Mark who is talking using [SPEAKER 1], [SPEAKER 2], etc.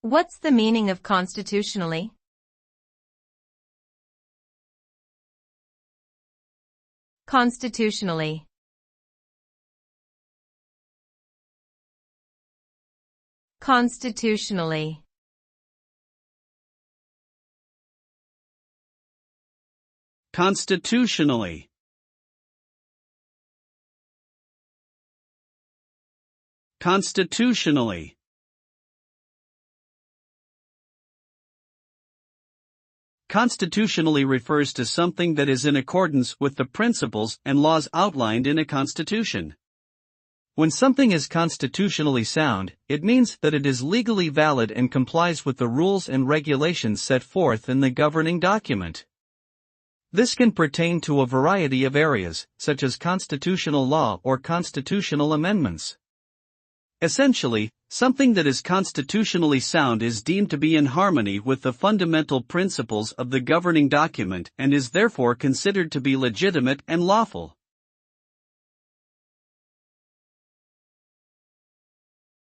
[SPEAKER 1] What's the meaning of constitutionally? Constitutionally. Constitutionally.
[SPEAKER 2] Constitutionally. Constitutionally. Constitutionally refers to something that is in accordance with the principles and laws outlined in a constitution. When something is constitutionally sound, it means that it is legally valid and complies with the rules and regulations set forth in the governing document. This can pertain to a variety of areas, such as constitutional law or constitutional amendments. Essentially, something that is constitutionally sound is deemed to be in harmony with the fundamental principles of the governing document and is therefore considered to be legitimate and lawful.